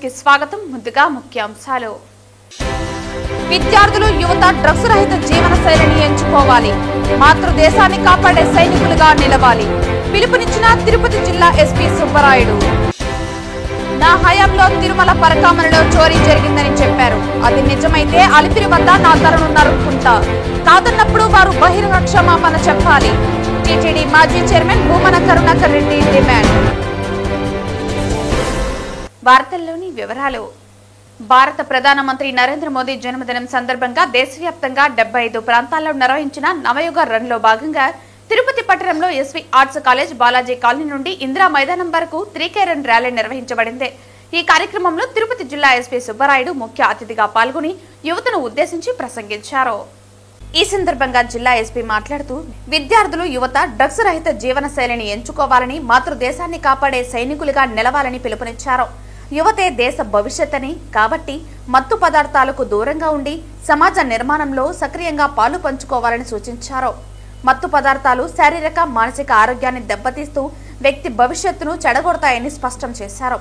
కి స్వాగతం. ముందుగా ముఖ్యాంశాలు. విద్యార్థులు యువత డ్రగ్స్ రహిత జీవన శైలిని ఎంచుకోవాలి. మాతృదేశాన్ని కాపాడే సైనికులుగా నిలవాలి. పిలుపునిచ్చిన తిరుపతి జిల్లా ఎస్పీ సుబ్బరాయుడు. నా హయాంలో తిరుమల పరకామణిలో చోరీ జరిగిందని చెప్పారు. అది నిజమైతే అలిపిరి వద్ద నా తలను నరుక్కుంటా. కాదన్నప్పుడు వారు బహిరంగ క్షమాపణ చెప్పాలి. టీటీడీ మాజీ చైర్మన్ భూమన కరుణాకర్ రెడ్డి డిమాండ్. వార్తల్లోని వివరాలు. భారత ప్రధానమంత్రి నరేంద్ర మోదీ జన్మదినం సందర్భంగా దేశవ్యాప్తంగా 75 ప్రాంతాల్లో నిర్వహించిన నవయుగ రన్ లో భాగంగా తిరుపతి పట్టణంలో SV arts college, Balaji colony నుండి ఇందిరా మైదానం వరకు 3K రన్ ర్యాలీ నిర్వహించబడింది. ఈ కార్యక్రమంలో తిరుపతి జిల్లా ఎస్పీ సుబ్బరాయుడు ముఖ్య అతిథిగా పాల్గొని యువతను ఉద్దేశించి ప్రసంగించారు. ఈ సందర్భంగా జిల్లా ఎస్పీ మాట్లాడుతూ, విద్యార్థులు యువత డ్రగ్స్ రహిత జీవన శైలిని ఎంచుకోవాలని, మాతృదేశాన్ని కాపాడే సైనికులుగా నిలవాలని పిలుపునిచ్చారు. యువతే దేశ భవిష్యత్తని, కాబట్టి మత్తు పదార్థాలకు దూరంగా ఉండి సమాజ నిర్మాణంలో సక్రియంగా పాలు పంచుకోవాలని సూచించారు. మత్తు పదార్థాలు శారీరక, మానసిక ఆరోగ్యాన్ని దెబ్బతీస్తూ వ్యక్తి భవిష్యత్తును చెడగొడతాయని స్పష్టం చేశారు.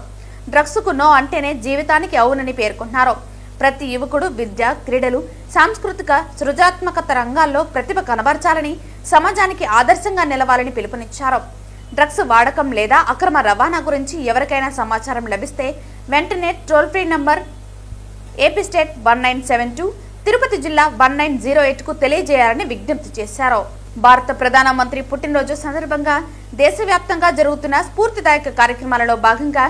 డ్రగ్స్ కు నో అంటేనే జీవితానికి అవునని పేర్కొన్నారు. ప్రతి యువకుడు విద్య, క్రీడలు, సాంస్కృతిక, సృజనాత్మకత రంగాల్లో ప్రతిభ కనబరచాలని, సమాజానికి ఆదర్శంగా నిలవాలని పిలుపునిచ్చారు. డ్రగ్స్ వాడకం లేదా అక్రమ రవాణా గురించి ఎవరికైనా సమాచారం లభిస్తే వెంటనే toll free number AP state 1972, Tirupati జిల్లా 1908 కు తెలియజేయాలని విజ్ఞప్తి చేశారు. భారత ప్రధానమంత్రి పుట్టినరోజు సందర్భంగా దేశవ్యాప్తంగా జరుగుతున్న స్ఫూర్తిదాయక కార్యక్రమాలలో భాగంగా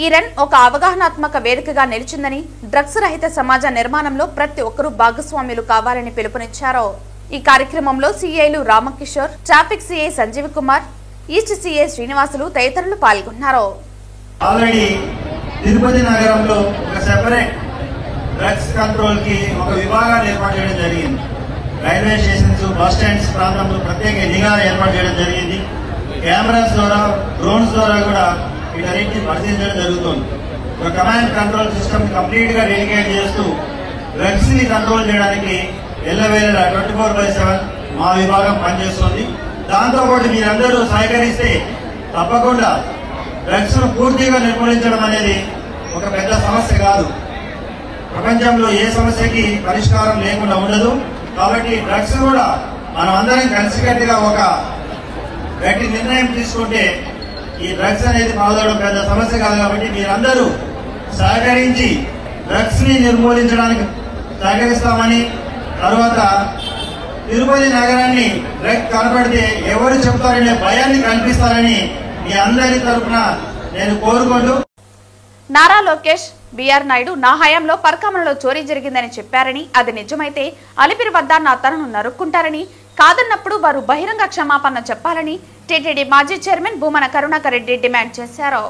ఈ రన్ ఒక అవగాహనాత్మక వేదికగా నిలిచిందని, డ్రగ్స్ రహిత సమాజ నిర్మాణంలో ప్రతి ఒక్కరూ భాగస్వాములు కావాలని పిలుపునిచ్చారు. ఈ కార్యక్రమంలో సిఐలు Ramakishore, traffic CI Sanjeev Kumar, east CI Srinivasulu తదితరులు పాల్గొన్నారు. ఆల్రెడీ తిరుపతి నగరంలో ఒక సెపరేట్ డ్రగ్స్ కంట్రోల్ కి ఒక విభాగాన్ని ఏర్పాటు చేయడం జరిగింది. రైల్వే స్టేషన్స్, బస్ స్టాండ్స్ ప్రాంతంలో ప్రత్యేక నిఘా ఏర్పాటు చేయడం జరిగింది. కెమెరాస్ ద్వారా, డ్రోన్స్ ద్వారా కూడా వీటన్నిటిని పరిశీలించడం జరుగుతుంది. ఒక కమాండ్ కంట్రోల్ సిస్టమ్ కంప్లీట్ గా డెడికేట్ చేస్తూ డ్రగ్స్ ని కంట్రోల్ చేయడానికి ఎల్లవేళలా 24/7 మా విభాగం పనిచేస్తుంది. దాంతో పాటు మీరందరూ సహకరిస్తే తప్పకుండా డ్రగ్స్ ను పూర్తిగా నిర్మూలించడం అనేది ఒక పెద్ద సమస్య కాదు. ప్రపంచంలో ఏ సమస్యకి పరిష్కారం లేకుండా ఉండదు. కాబట్టి డ్రగ్స్ కూడా మనం అందరం కలిసికట్టుగా ఒక గట్టి నిర్ణయం తీసుకుంటే ఈ డ్రగ్స్ అనేది పాల్గొనడం పెద్ద సమస్య కాదు. కాబట్టి మీరందరూ సహకరించి డ్రగ్స్ ని నిర్మూలించడానికి సహకరిస్తామని, తర్వాత తిరుపతి నగరాన్ని డ్రగ్ కనపడితే ఎవరు చెప్తారనే భయాన్ని కల్పిస్తారని మీ అందరి తరఫున నేను కోరుకుంటూ, నారా లోకేష్, బిఆర్ నాయుడు నా హయాంలో పరకామణిలో చోరీ జరిగిందని చెప్పారని, అది నిజమైతే అలిపిరి వద్ద నా తలను నరుక్కుంటారని, కాదన్నప్పుడు వారు బహిరంగ క్షమాపణ చెప్పాలని టీటీడీ మాజీ చైర్మన్ భూమన కరుణాకర్ రెడ్డి డిమాండ్ చేశారు.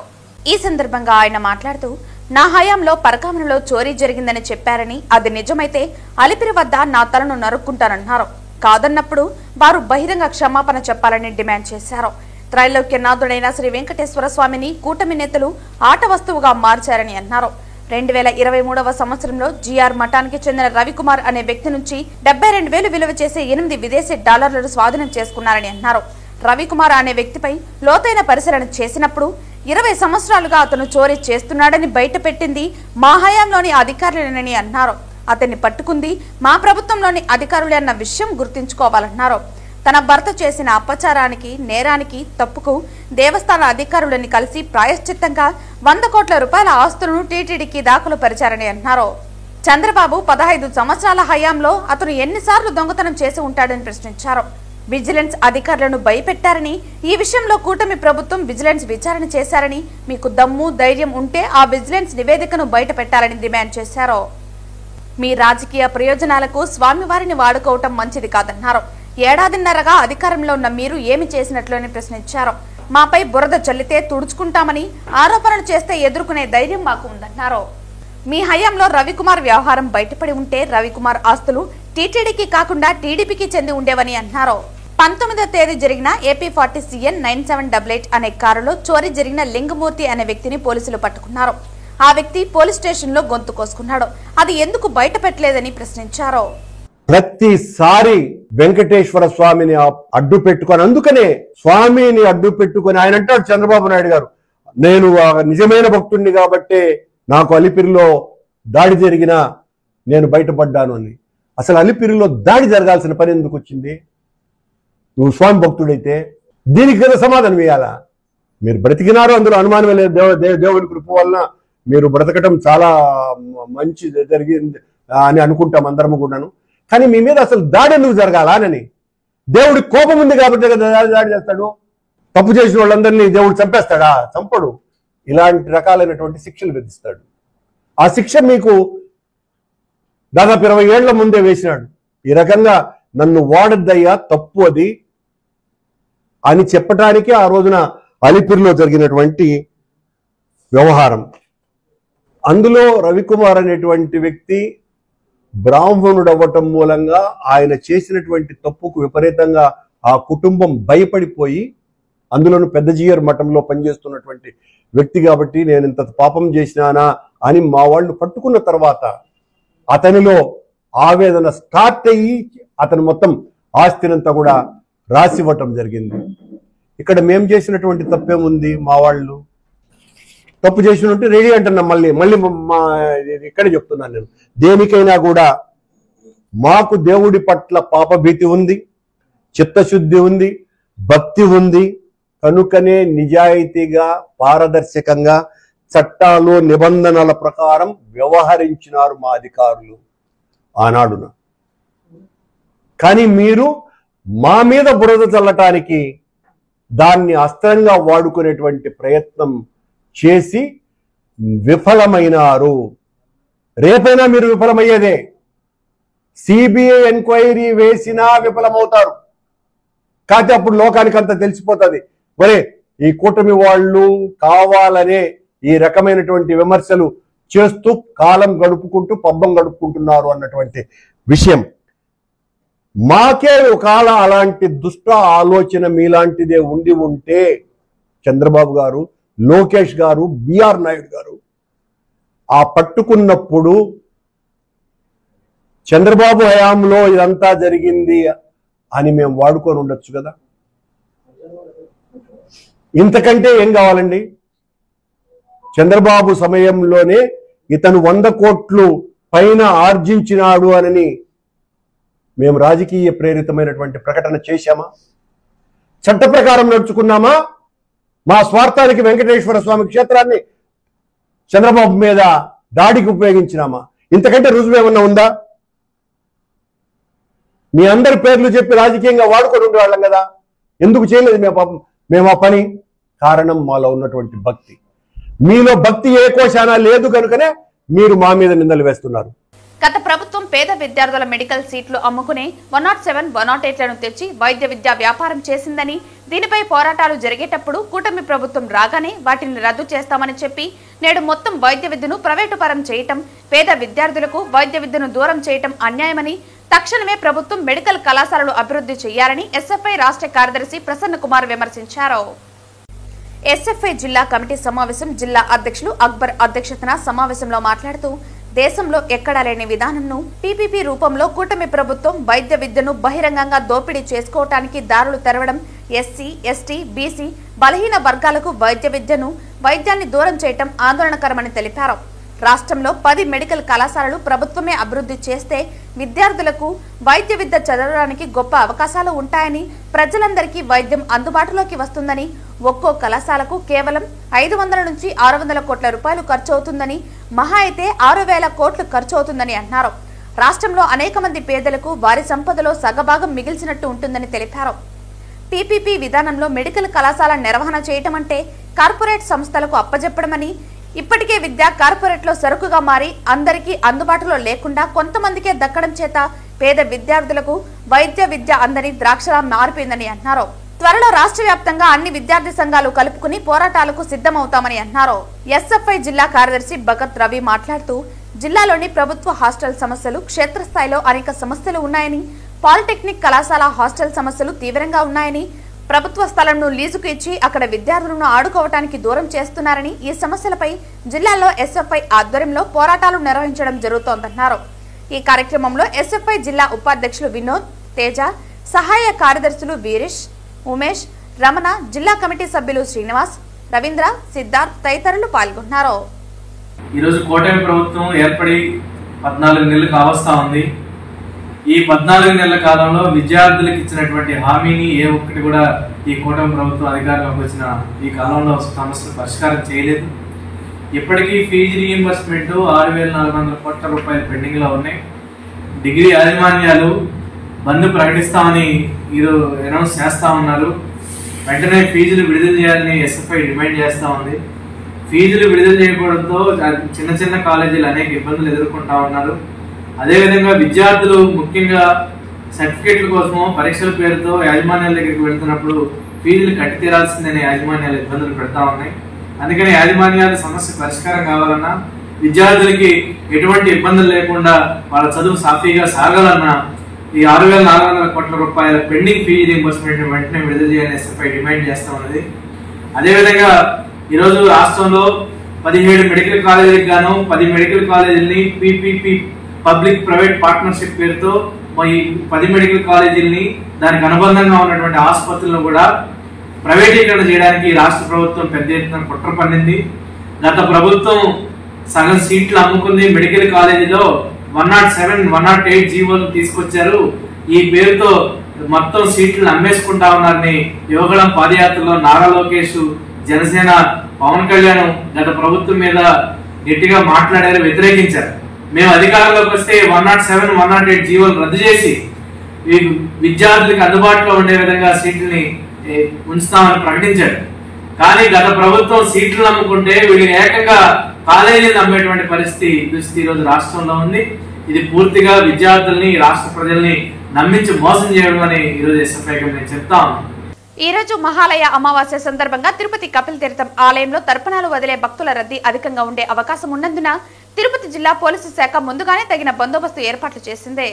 ఈ సందర్భంగా ఆయన మాట్లాడుతూ, నా హయాంలో పరకామణిలో చోరీ జరిగిందని చెప్పారని, అది నిజమైతే అలిపిరి వద్ద నా తలను నరుక్కుంటారన్నారు. కాదన్నప్పుడు వారు బహిరంగ క్షమాపణ చెప్పాలని డిమాండ్ చేశారు. త్రైలోక్యనాథుడైన శ్రీ వెంకటేశ్వర స్వామిని కూటమి నేతలు ఆట వస్తువుగా మార్చారని అన్నారు. 2023వ సంవత్సరంలో జిఆర్ మఠానికి చెందిన రవికుమార్ అనే వ్యక్తి నుంచి 72,000 విలువ చేసే 8 విదేశీ డాలర్లను స్వాధీనం చేసుకున్నారని అన్నారు. రవికుమార్ అనే వ్యక్తిపై లోతైన పరిశీలన చేసినప్పుడు 20 సంవత్సరాలుగా అతను చోరీ చేస్తున్నాడని బయటపెట్టింది మా హయాంలోని అధికారులేనని అన్నారు. అతన్ని పట్టుకుంది మా ప్రభుత్వంలోని అధికారులే అన్న విషయం గుర్తుంచుకోవాలన్నారు. తన భర్త చేసిన అపచారానికి, నేరానికి, తప్పుకు దేవస్థాన అధికారులని కలిసి ప్రాయశ్చిత్తంగా 100 కోట్ల రూపాయల ఆస్తులను టీటీడీకి దాఖలు పరిచారని అన్నారు. చంద్రబాబు 15 సంవత్సరాల హయాంలో అతను ఎన్నిసార్లు దొంగతనం చేసి ఉంటాడని ప్రశ్నించారు. విజిలెన్స్ అధికారులను భయపెట్టారని, ఈ విషయంలో కూటమి ప్రభుత్వం విజిలెన్స్ విచారణ చేశారని, మీకు దమ్ము, ధైర్యం ఉంటే ఆ విజిలెన్స్ నివేదికను బయట పెట్టాలని డిమాండ్ చేశారు. మీ రాజకీయ ప్రయోజనాలకు స్వామివారిని వాడుకోవటం మంచిది కాదన్నారు. ఏడాదిన్నరగా అధికారంలో ఉన్న మీరు ఏమి చేసినట్లని ప్రశ్నించారు. మాపై బురద చల్లితే తుడుచుకుంటామని, ఆరోపణలు చేస్తే ఎదుర్కొనే ధైర్యం మాకు ఉందన్నారు. మీ హయాంలో రవికుమార్ వ్యవహారం బయటపడి ఉంటే రవికుమార్ ఆస్తులు టీటీడీకి కాకుండా టీడీపీకి చెంది ఉండేవని అన్నారు. 19వ తేదీ జరిగిన AP40 CN 9788 అనే కారులో చోరీ జరిగిన లింగమూర్తి అనే వ్యక్తిని పోలీసులు పట్టుకున్నారు. ఆ వ్యక్తి పోలీస్ స్టేషన్ లో గొంతు కోసుకున్నాడు. అది ఎందుకు బయట పెట్టలేదని ప్రశ్నించారు. ప్రతిసారి వెంకటేశ్వర స్వామిని అడ్డు పెట్టుకొని, అందుకనే స్వామిని అడ్డు పెట్టుకొని ఆయన అంటాడు చంద్రబాబు నాయుడు గారు, నేను నిజమైన భక్తుడిని కాబట్టి నాకు అలిపిరిలో దాడి జరిగినా నేను బయటపడ్డాను అని. అసలు అలిపిరిలో దాడి జరగాల్సిన పని ఎందుకు వచ్చింది? నువ్వు స్వామి భక్తుడైతే దీనికి కదా సమాధానం ఇవ్వాలా? మీరు బ్రతికినారు, అందులో అనుమానమే లేదు. దేవుడి కృప వలన మీరు బ్రతకటం చాలా మంచి జరిగింది అని అనుకుంటాం అందరము కూడాను. కానీ మీ మీద అసలు దాడి ఎందుకు జరగాలని? దేవుడి కోపం ఉంది కాబట్టి కదా దాడి చేస్తాడు. తప్పు చేసిన వాళ్ళందరినీ దేవుడు చంపేస్తాడా? చంపడు. ఇలాంటి రకాలైనటువంటి శిక్షలు విధిస్తాడు. ఆ శిక్ష మీకు దాదాపు 20 ఏళ్ల ముందే వేసినాడు. ఈ రకంగా నన్ను వాడద్దయ్యా, తప్పు అది అని చెప్పటానికి ఆ రోజున అలిపిరిలో జరిగినటువంటి వ్యవహారం. అందులో రవికుమార్ అనేటువంటి వ్యక్తి బ్రాహ్మణుడు అవ్వటం మూలంగా ఆయన చేసినటువంటి తప్పుకు విపరీతంగా ఆ కుటుంబం భయపడిపోయి, అందులోనూ పెద్ద జీయర్ మఠంలో పనిచేస్తున్నటువంటి వ్యక్తి కాబట్టి నేను ఇంత పాపం చేసినానా అని మా వాళ్ళు పట్టుకున్న తర్వాత అతనిలో ఆవేదన స్టార్ట్ అయ్యి అతను మొత్తం ఆస్తినంతా కూడా రాసివ్వటం జరిగింది. ఇక్కడ మేము చేసినటువంటి తప్పేముంది? మా వాళ్ళు తప్పు చేసినట్టు రెడీ అంటున్నాం. మళ్ళీ మా ఇక్కడే చెప్తున్నాను నేను, దేనికైనా కూడా మాకు దేవుడి పట్ల పాపభీతి ఉంది, చిత్తశుద్ధి ఉంది, భక్తి ఉంది. కనుకనే నిజాయితీగా పారదర్శకంగా చట్టాలు నిబంధనల ప్రకారం వ్యవహరించినారు మా అధికారులు ఆనాడున. కానీ మీరు మా మీద బురద చల్లటానికి దాన్ని అస్త్రంగా వాడుకునేటువంటి ప్రయత్నం చేసి విఫలమైనారు. రేపైనా మీరు విఫలమయ్యేదే. సిబిఐ ఎంక్వైరీ వేసినా విఫలమవుతారు. కాకపోతే అప్పుడు లోకానికి అంతా తెలిసిపోతుంది, మరే ఈ కూటమి వాళ్ళు కావాలనే ఈ రకమైనటువంటి విమర్శలు చేస్తూ కాలం గడుపుకుంటూ పబ్బం గడుపుకుంటున్నారు అన్నటువంటి విషయం. మాకే ఒకవేళ అలాంటి దుష్ట ఆలోచన మీలాంటిదే ఉండి ఉంటే చంద్రబాబు గారు, లోకేష్ గారు, బిఆర్ నాయుడు గారు ఆ పట్టుకున్నప్పుడు చంద్రబాబు హయాంలో ఇదంతా జరిగింది అని మేము వాడుకొని ఉండొచ్చు కదా. ఇంతకంటే ఏం కావాలండి? చంద్రబాబు సమయంలోనే ఇతను 100 కోట్లు పైన ఆర్జించినాడు అని మేము రాజకీయ ప్రేరితమైనటువంటి ప్రకటన చేశామా? చట్ట ప్రకారం నడుచుకున్నామా? మా స్వార్థానికి వెంకటేశ్వర స్వామి క్షేత్రాన్ని చంద్రబాబు మీద దాడికి ఉపయోగించినామా? ఇంతకంటే రుజువు ఏమన్నా ఉందా? మీ అందరి పేర్లు చెప్పి రాజకీయంగా వాడుకొని ఉండేవాళ్ళం కదా. ఎందుకు చేయలేదు మేము ఆ పని? కారణం మాలో ఉన్నటువంటి భక్తి. మీలో భక్తి ఏ కోశానా లేదు కనుకనే మీరు మా మీద నిందలు వేస్తున్నారు. గత ప్రభుత్వం పేద విద్యార్థుల మెడికల్ సీట్లు అమ్ముకునే 107, 108లను తెచ్చి వైద్య విద్యా వ్యాపారం చేసిందని, దీనిపై పోరాటాలు జరిగేటప్పుడు కూటమి ప్రభుత్వం రాగానే వాటిని రద్దు చేస్తామని చెప్పి నేడు మొత్తం వైద్య విద్యను ప్రైవేటు పరం చేయటం, పేద విద్యార్థులకు వైద్య విద్యను దూరం చేయటం అన్యాయమని, తక్షణమే ప్రభుత్వం మెడికల్ కళాశాలలు అభివృద్ధి చేయాలని ఎస్ఎఫ్ఐ రాష్ట్ర కార్యదర్శి ప్రసన్న కుమార్ విమర్శించారు. ఎస్ఎఫ్ఐ జిల్లా కమిటీ సమావేశం జిల్లా అధ్యక్షులు అక్బర్ అధ్యక్షతన సమావేశంలో మాట్లాడుతూ, దేశంలో ఎక్కడా లేని విధానంను పీపీపీ రూపంలో కూటమి ప్రభుత్వం వైద్య విద్యను బహిరంగంగా దోపిడీ చేసుకోవటానికి దారులు తెరవడం, ఎస్సీ, ఎస్టీ, బీసీ, బలహీన వర్గాలకు వైద్యాన్ని దూరం చేయటం ఆందోళనకరమని తెలిపారు. రాష్ట్రంలో 10 మెడికల్ కళాశాలలు ప్రభుత్వమే అభివృద్ధి చేస్తే విద్యార్థులకు వైద్య విద్య చదవడానికి గొప్ప అవకాశాలు ఉంటాయని, ప్రజలందరికీ వైద్యం అందుబాటులోకి వస్తుందని, ఒక్కో కళాశాలకు కేవలం 500 నుంచి 600 కోట్ల రూపాయలు ఖర్చు అవుతుందని, మహా అయితే 6,000 కోట్లు ఖర్చు అవుతుందని అన్నారు. రాష్ట్రంలో అనేక మంది పేదలకు వారి సంపదలో సగభాగం మిగిల్చినట్టు ఉంటుందని తెలిపారు. పీపీపీ విధానంలో మెడికల్ కళాశాల నిర్వహణ చేయటం అంటే కార్పొరేట్ సంస్థలకు అప్పజెప్పడమని, ఇప్పటికే విద్య కార్పొరేట్లో సరుకుగా మారి అందరికీ అందుబాటులో లేకుండా కొంతమందికే దక్కడం చేత పేద విద్యార్థులకు వైద్య విద్య అందని ద్రాక్షలా మారిపోయిందని అన్నారు. త్వరలో రాష్ట్ర వ్యాప్తంగా అన్ని విద్యార్థి సంఘాలు కలుపుకుని పోరాటాలకు సిద్ధమవుతామని అన్నారు. ఎస్ఎఫ్ఐ జిల్లా కార్యదర్శి భగత్ రవి మాట్లాడుతూ, జిల్లాలోని ప్రభుత్వ హాస్టల్ సమస్యలు క్షేత్రస్థాయిలో అనేక సమస్యలు ఉన్నాయని, పాలిటెక్నిక్ కళాశాల హాస్టల్ సమస్యలు తీవ్రంగా ఉన్నాయని, ప్రభుత్వ స్థలంను లీజుకు ఇచ్చి అక్కడ విద్యార్థులను ఆడుకోవటానికి దూరం చేస్తున్నారని, ఈ సమస్యలపై జిల్లాలో ఎస్ఎఫ్ఐ ఆధ్వర్యంలో పోరాటాలు నిర్వహించడం జరుగుతోందన్నారు. ఈ కార్యక్రమంలో ఎస్ఎఫ్ఐ జిల్లా ఉపాధ్యక్షులు వినోద్, తేజ, సహాయ కార్యదర్శులు వీరేష్, ఉమేష్, రమణ, జిల్లా కమిటీ సభ్యులు శ్రీనివాస్, రవీంద్ర, సిద్ధార్థ్ తదితరులు పాల్గొన్నారు. ఈరోజు కూటమి ప్రభుత్వం ఏర్పడి 14 నెలలు కావస్తా ఉంది. ఈ 14 నెలల కాలంలో విద్యార్థులకు ఇచ్చినటువంటి హామీని ఏ ఒక్కటి కూడా ఈ కూటమి ప్రభుత్వం అధికారంలోకి వచ్చిన ఈ కాలంలో సమస్యలు పరిష్కారం చేయలేదు. ఇప్పటికీ ఫీజు రీయింబర్స్మెంట్ 6,400 కోట్ల రూపాయలు పెండింగ్ లో ఉన్నాయి. డిగ్రీ యాజమాన్యాలు బంద్ ప్రకటిస్తామని ఈరోజు అనౌన్స్ చేస్తా ఉన్నారు. వెంటనే ఫీజులు విడుదల చేయాలని ఎస్ఎఫ్ఐ డిమాండ్ చేస్తా ఉంది. ఫీజులు విడుదల చేయకపోవడంతో చిన్న చిన్న కాలేజీలు అనేక ఇబ్బందులు ఎదుర్కొంటా ఉన్నారు. అదేవిధంగా విద్యార్థులు ముఖ్యంగా సర్టిఫికేట్ల కోసం పరీక్షల పేరుతో యాజమాన్యాల దగ్గరికి వెళ్తున్నప్పుడు ఫీజులు కట్టి తీరాల్సిందనే యాజమాన్యాలు ఇబ్బందులు పెడతా ఉన్నాయి. అందుకని యాజమాన్యాల సమస్య పరిష్కారం కావాలన్నా, విద్యార్థులకి ఎటువంటి ఇబ్బందులు లేకుండా వాళ్ళ చదువు సాఫీగా సాగాలన్నా ఈ 6,400 కోట్ల రూపాయల పెండింగ్ ఫీజు రీయింబర్స్మెంట్ వెంటనే విడుదల చేయాలని ఎస్ఎఫ్ఐ డిమాండ్ చేస్తా ఉన్నది. అదేవిధంగా ఈరోజు రాష్ట్రంలో 17 మెడికల్ కాలేజీలకు గాను 10 మెడికల్ కాలేజీలని పీపీపీ పబ్లిక్ ప్రైవేట్ పార్ట్నర్షిప్ పేరుతో ఈ 10 మెడికల్ కాలేజీలని దానికి అనుబంధంగా ఉన్నటువంటి ఆసుపత్రులను కూడా ప్రైవేటీకరణ చేయడానికి రాష్ట్ర ప్రభుత్వం పెద్ద ఎత్తున కుట్ర పన్నింది. గత ప్రభుత్వం సగం సీట్లు అమ్ముకుంది. మెడికల్ కాలేజీలో 107, 108 జీవోలు తీసుకొచ్చారు. ఈ పేరుతో మొత్తం సీట్లు అమ్మేసుకుంటా ఉన్నారని యువగళం పాదయాత్రలో నారా లోకేష్, జనసేన పవన్ కళ్యాణ్ గత ప్రభుత్వం మీద గట్టిగా మాట్లాడారు, వ్యతిరేకించారు. మేము అధికారంలోకి వస్తే 107, 108 జీవోలు రద్దు చేసి విద్యార్థులకు అందుబాటులో ఉండే విధంగా సీట్లని ఉంచుతామని ప్రకటించారు. కానీ గత ప్రభుత్వం సీట్లు నమ్ముకుంటే వీళ్ళు ఏకంగా కాలేజీలు నమ్మేటువంటి పరిస్థితి ఈరోజు రాష్ట్రంలో ఉంది. ఇది పూర్తిగా విద్యార్థుల్ని, రాష్ట్ర ప్రజల్ని నమ్మించి మోసం చేయడం అని ఈరోజు ఎస్ఎఫ్ఐకి నేను చెప్తా ఉన్నాను. ఈ రోజు మహాలయ అమావాస్య సందర్భంగా తిరుపతి కపిల్ తీర్థం ఆలయంలో తర్పణాలు వదిలే భక్తుల రద్దీ అధికంగా ఉండే అవకాశం ఉన్నందున తిరుపతి జిల్లా పోలీసు శాఖ ముందుగానే తగిన బందోబస్తు ఏర్పాట్లు చేసింది.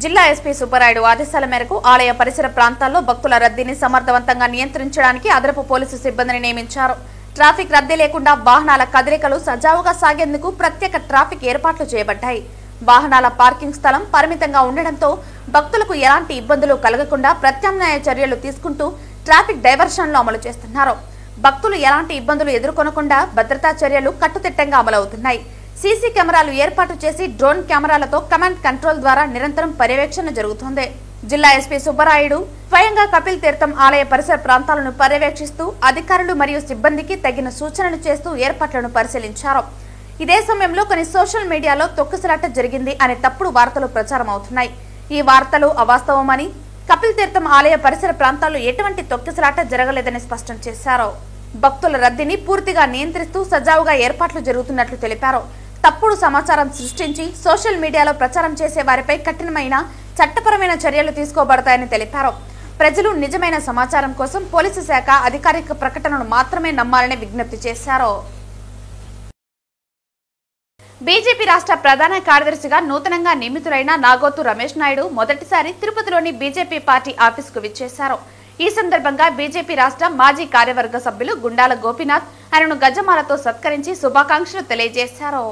జిల్లా ఎస్పీ సుబ్బరాయుడు ఆదేశాల మేరకు ఆలయ పరిసర ప్రాంతాల్లో భక్తుల రద్దీని సమర్థవంతంగా నియంత్రించడానికి అదనపు పోలీసు సిబ్బందిని నియమించారు. ట్రాఫిక్ రద్దీ లేకుండా వాహనాల కదలికలు సజావుగా సాగేందుకు ప్రత్యేక ట్రాఫిక్ ఏర్పాట్లు చేయబడ్డాయి. వాహనాల పార్కింగ్ స్థలం పరిమితంగా ఉండడంతో భక్తులకు ఎలాంటి ఇబ్బందులు కలగకుండా ప్రత్యామ్నాయ చర్యలు తీసుకుంటూ ట్రాఫిక్ డైవర్షన్లు అమలు చేస్తున్నారు. భక్తులు ఎలాంటి ఇబ్బందులు ఎదుర్కొనకుండా భద్రతా చర్యలు కట్టుదిట్టంగా అమలవుతున్నాయి. సీసీ కెమెరాలు ఏర్పాటు చేసి డ్రోన్ కెమెరాలతో కమాండ్ కంట్రోల్ ద్వారా నిరంతరం పర్యవేక్షణ జరుగుతోంది. జిల్లా ఎస్పీ సుబ్బరాయుడు స్వయంగా కపిల్ తీర్థం ఆలయ పరిసర ప్రాంతాలను పర్యవేక్షిస్తూ అధికారులు మరియు సిబ్బందికి తగిన సూచనలు చేస్తూ ఏర్పాట్లను పరిశీలించారు. ఇదే సమయంలో కొన్ని సోషల్ మీడియాలో తొక్కిసలాట జరిగింది అనే తప్పుడు వార్తలు ప్రచారం అవుతున్నాయి. ఈ వార్తలు అవాస్తవమని, కపిల్ తీర్థం ఆలయ పరిసర ప్రాంతాల్లో ఎటువంటి తొక్కిసలాట జరగలేదని స్పష్టం చేశారు. భక్తుల రద్దీని పూర్తిగా నియంత్రిస్తూ సజావుగా ఏర్పాట్లు జరుగుతున్నట్లు తెలిపారు. తప్పుడు సమాచారం సృష్టించి సోషల్ మీడియాలో ప్రచారం చేసే వారిపై కఠినమైన చట్టపరమైన చర్యలు తీసుకోబడతాయని తెలిపారు. ప్రజలు నిజమైన సమాచారం కోసం పోలీసు శాఖ అధికారిక ప్రకటనను మాత్రమే నమ్మాలని విజ్ఞప్తి చేశారు. బీజేపీ రాష్ట్ర ప్రధాన కార్యదర్శిగా నూతనంగా నియమితులైన నాగోతు రమేష్ నాయుడు మొదటిసారి తిరుపతిలోని బీజేపీ పార్టీ ఆఫీసుకు విచ్చేశారు. ఈ సందర్భంగా బీజేపీ రాష్ట్ర మాజీ కార్యవర్గ సభ్యులు గుండాల గోపీనాథ్ ఆయనను గజమాలతో సత్కరించి శుభాకాంక్షలు తెలియజేశారు.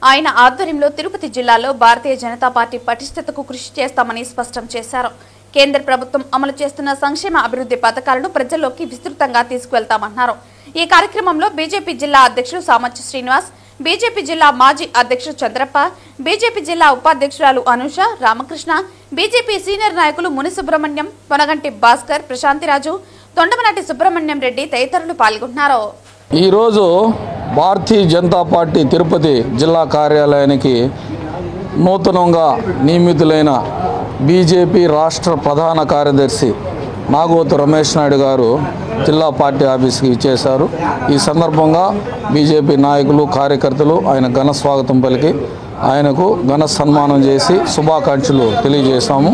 ఆయన ఆధ్వర్యంలో తిరుపతి జిల్లాలో భారతీయ జనతా పార్టీ పటిష్టతకు కృషి చేస్తామని స్పష్టం చేశారు. కేంద్ర ప్రభుత్వం అమలు చేస్తున్న సంక్షేమ అభివృద్ధి పథకాలను ప్రజల్లోకి విస్తృతంగా తీసుకువెళ్తామన్నారు. ఈ కార్యక్రమంలో బీజేపీ జిల్లా అధ్యక్షుడు సామర్చి శ్రీనివాస్, బీజేపీ జిల్లా మాజీ అధ్యక్షుడు చంద్రప్ప, బీజేపీ జిల్లా ఉపాధ్యక్షురాలు అనూష, రామకృష్ణ, బీజేపీ సీనియర్ నాయకులు ముని సుబ్రహ్మణ్యం, పొనగంటి భాస్కర్, ప్రశాంతిరాజు, తొండమనాటి సుబ్రహ్మణ్యం రెడ్డి తదితరులు పాల్గొన్నారు. ఈరోజు భారతీయ జనతా పార్టీ తిరుపతి జిల్లా కార్యాలయానికి నూతనంగా నియమితులైన బీజేపీ రాష్ట్ర ప్రధాన కార్యదర్శి నాగోతు రమేష్ నాయుడు గారు జిల్లా పార్టీ ఆఫీస్కి ఇచ్చేశారు. ఈ సందర్భంగా బీజేపీ నాయకులు, కార్యకర్తలు ఆయన ఘన స్వాగతం పలికి ఆయనకు ఘన సన్మానం చేసి శుభాకాంక్షలు తెలియజేశాము.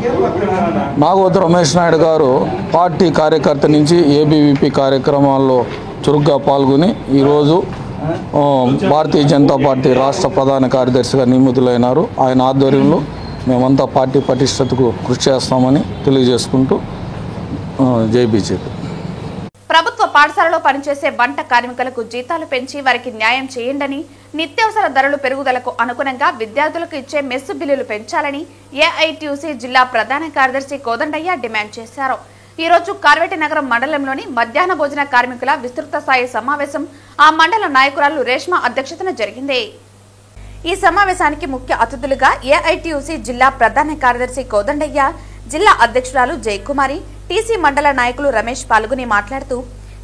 నాగోతు రమేష్ నాయుడు గారు పార్టీ కార్యకర్త నుంచి ఏబీవీపీ కార్యక్రమాల్లో చురుగ్గా పాల్గొని ఈరోజు భారతీయ జనతా పార్టీ రాష్ట్ర ప్రధాన కార్యదర్శిగా నియమితులైనారు. ఆయన ఆధ్వర్యంలో మేమంతా పార్టీ పటిష్టతకు కృషి చేస్తామని తెలియజేసుకుంటూ జై బీజేపీ. ప్రభుత్వ పాఠశాలలో పనిచేసే వంట కార్మికులకు జీతాలు పెంచి వారికి న్యాయం చేయండని, నిత్యావసర ధరలు పెరుగుదలకు అనుగుణంగా విద్యార్థులకు ఇచ్చే మెస్సు బిల్లులు పెంచాలని ఏఐటీయూసీ జిల్లా ప్రధాన కార్యదర్శి కోదండయ్య డిమాండ్ చేశారు. ఈ రోజు కార్వేటి నగరం మండలంలోని మధ్యాహ్న భోజన కార్మికుల విస్తృత స్థాయి సమావేశం ఆ మండల నాయకురాలు రేష్మ అధ్యక్షతన జరిగింది. ఈ సమావేశానికి ముఖ్య అతిథులుగా ఏఐటీయూసీ జిల్లా ప్రధాన కార్యదర్శి కోదండయ్య, జిల్లా అధ్యక్షురాలు జయకుమారి, టీసీ మండల నాయకులు రమేష్ పాల్గొని మాట్లాడుతూ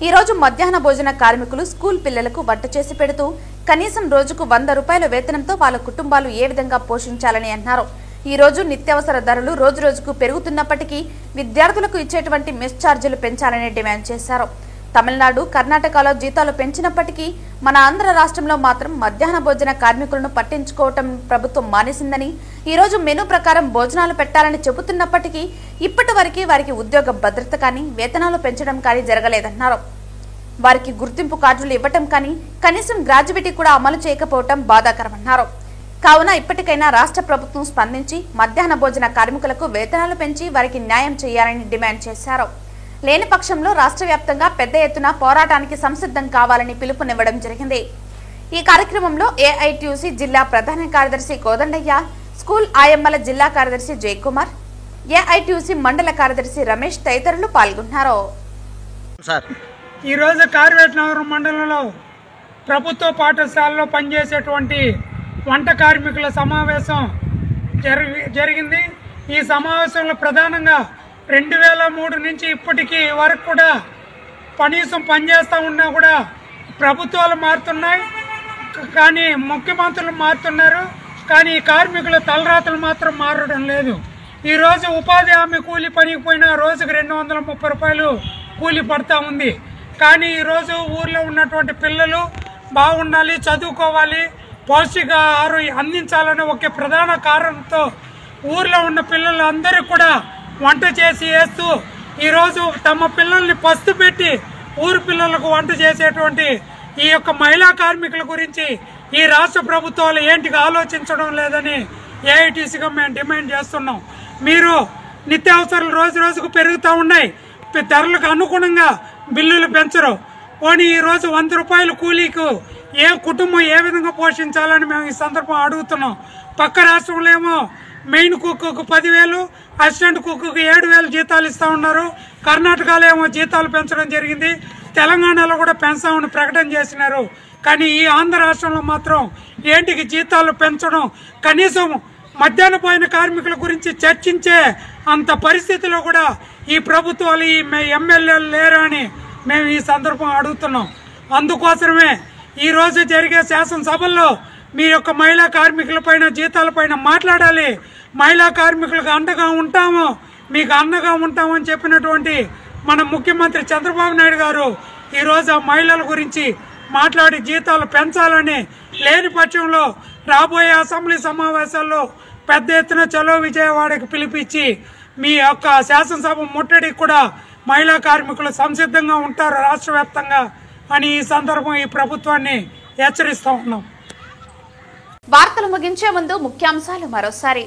ఈ రోజు మధ్యాహ్న భోజన కార్మికులు స్కూల్ పిల్లలకు వంట చేసి పెడుతూ కనీసం రోజుకు 100 రూపాయల వేతనంతో వాళ్ళ కుటుంబాలు ఏ విధంగా పోషించాలని అన్నారు. ఈ రోజు నిత్యావసర ధరలు రోజు రోజుకు పెరుగుతున్నప్పటికీ విద్యార్థులకు ఇచ్చేటువంటి మెస్ ఛార్జీలు పెంచాలని డిమాండ్ చేశారు. తమిళనాడు, కర్ణాటకలో జీతాలు పెంచినప్పటికీ మన ఆంధ్ర రాష్ట్రంలో మాత్రం మధ్యాహ్న భోజన కార్మికులను పట్టించుకోవటం ప్రభుత్వం మానేసిందని, ఈ రోజు మెనూ ప్రకారం భోజనాలు పెట్టాలని చెబుతున్నప్పటికీ ఇప్పటి వరకు వారికి ఉద్యోగ భద్రత కానీ వేతనాలు పెంచడం కానీ జరగలేదన్నారు. వారికి గుర్తింపు కార్డులు ఇవ్వటం కానీ కనీసం గ్రాడ్యుయేటీ కూడా అమలు చేయకపోవటం బాధాకరమన్నారు. కావున ఇప్పటికైనా రాష్ట్ర ప్రభుత్వం స్పందించి మధ్యాహ్న భోజన కార్మికులకు వేతనాలు పెంచి వారికి న్యాయం చేయాలని డిమాండ్ చేశారు. లేని పక్షంలో రాష్ట్ర వ్యాప్తంగా పెద్ద ఎత్తున పోరాటానికి సంసిద్ధం కావాలని పిలుపునివ్వడం జరిగింది. ఈ కార్యక్రమంలో ఏఐటీయూసీ జిల్లా ప్రధాన కార్యదర్శి కోదండయ్య, స్కూల్ ఆయమ్మల జిల్లా కార్యదర్శి జయకుమార్, ఏఐటీయూసీ మండల కార్యదర్శి రమేష్ తదితరులు పాల్గొన్నారు. ఈరోజు కార్వేటి నగరం మండలంలో ప్రభుత్వ పాఠశాలలో పనిచేసేటువంటి వంట కార్మికుల సమావేశం జరిగింది. ఈ సమావేశంలో ప్రధానంగా 2003 నుంచి ఇప్పటికీ వరకు కూడా కనీసం పనిచేస్తూ ఉన్నా కూడా ప్రభుత్వాలు మారుతున్నాయి, కానీ ముఖ్యమంత్రులు మారుతున్నారు, కానీ కార్మికుల తలరాతలు మాత్రం మారడం లేదు. ఈరోజు ఉపాధి హామీ కూలీ పనికి పోయినా రోజుకు 230 రూపాయలు కూలీ పడుతూ ఉంది. కానీ ఈరోజు ఊర్లో ఉన్నటువంటి పిల్లలు బాగుండాలి, చదువుకోవాలి, పౌష్టికాహారం అందించాలనే ఒకే ప్రధాన కారణంతో ఊర్లో ఉన్న పిల్లలందరూ కూడా వంట చేసి వేస్తూ ఈరోజు తమ పిల్లల్ని పస్తు పెట్టి ఊరు పిల్లలకు వంట చేసేటువంటి ఈ యొక్క మహిళా కార్మికుల గురించి ఈ రాష్ట్ర ప్రభుత్వాలు ఏంటికి ఆలోచించడం లేదని ఏఐటీసీగా మేము డిమాండ్ చేస్తున్నాం. మీరు నిత్యావసరాలు రోజు రోజుకు పెరుగుతూ ఉన్నాయి, ధరలకు అనుగుణంగా బిల్లులు పెంచరు. పోనీ ఈరోజు 100 రూపాయల కూలీకు ఏ కుటుంబం ఏ విధంగా పోషించాలని మేము ఈ సందర్భం అడుగుతున్నాం. పక్క రాష్ట్రంలో ఏమో మెయిన్ కుక్కు 10,000, అసిస్టెంట్ కుక్కు 7,000 జీతాలు ఇస్తూ ఉన్నారు. కర్ణాటకలో ఏమో జీతాలు పెంచడం జరిగింది, తెలంగాణలో కూడా పెంచామని ప్రకటన చేసినారు. కానీ ఈ ఆంధ్ర రాష్ట్రంలో మాత్రం ఏంటికి జీతాలు పెంచడం, కనీసం మధ్యాహ్న భోజన కార్మికుల గురించి చర్చించే అంత పరిస్థితిలో కూడా ఈ ప్రభుత్వాలు ఈ ఎమ్మెల్యేలు లేరు అని మేము ఈ సందర్భం అడుగుతున్నాం. అందుకోసమే ఈరోజు జరిగే శాసనసభల్లో మీ యొక్క మహిళా కార్మికులపైన జీతాలపైన మాట్లాడాలి. మహిళా కార్మికులకు అండగా ఉంటాము, మీకు అండగా ఉంటామని చెప్పినటువంటి మన ముఖ్యమంత్రి చంద్రబాబు నాయుడు గారు ఈరోజు ఆ మహిళల గురించి మాట్లాడి జీతాలు పెంచాలని, లేని పక్షంలో రాబోయే అసెంబ్లీ సమావేశాల్లో పెద్ద ఎత్తున చలో విజయవాడకి పిలిపించి మీ యొక్క శాసనసభ ముట్టడికి కూడా మహిళా కార్మికులు సంసిద్ధంగా ఉంటారు రాష్ట్ర వ్యాప్తంగా అని ఈ సందర్భం ఈ ప్రభుత్వాన్ని హెచ్చరిస్తూ ఉన్నాం. వార్తలు ముగించే ముందు ముఖ్యాంశాలు మరోసారి.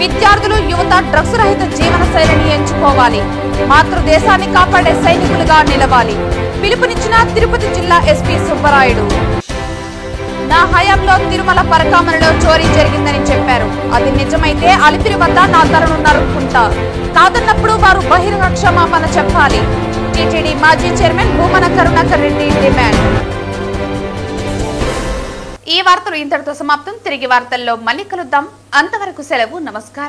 విద్యార్థులు, యువత డ్రగ్స్ రహిత జీవన శైలిని ఎంచుకోవాలి, మాతృదేశాన్ని కాపాడే సైనికులుగా నిలవాలి, పిలుపునిచ్చిన తిరుపతి జిల్లా ఎస్పీ సుబ్బరాయుడు. నా హయాంలో తిరుమల పరకామణిలో చోరీ జరిగిందని చెప్పారు, అది నిజమైతే అలిపిరి వద్ద నా తలను నరుక్కుంటా, కాదన్నప్పుడు వారు బహిరంగ క్షమాపణ చెప్పాలి. టీటీడీ మాజీ చైర్మన్ భూమన కరుణాకర్ రెడ్డి డిమాండ్. ఈ వార్తలు ఇంతటితో సమాప్తం. తిరిగి వార్తల్లో మళ్ళీ కలుద్దాం. అంతవరకు సెలవు. నమస్కారం.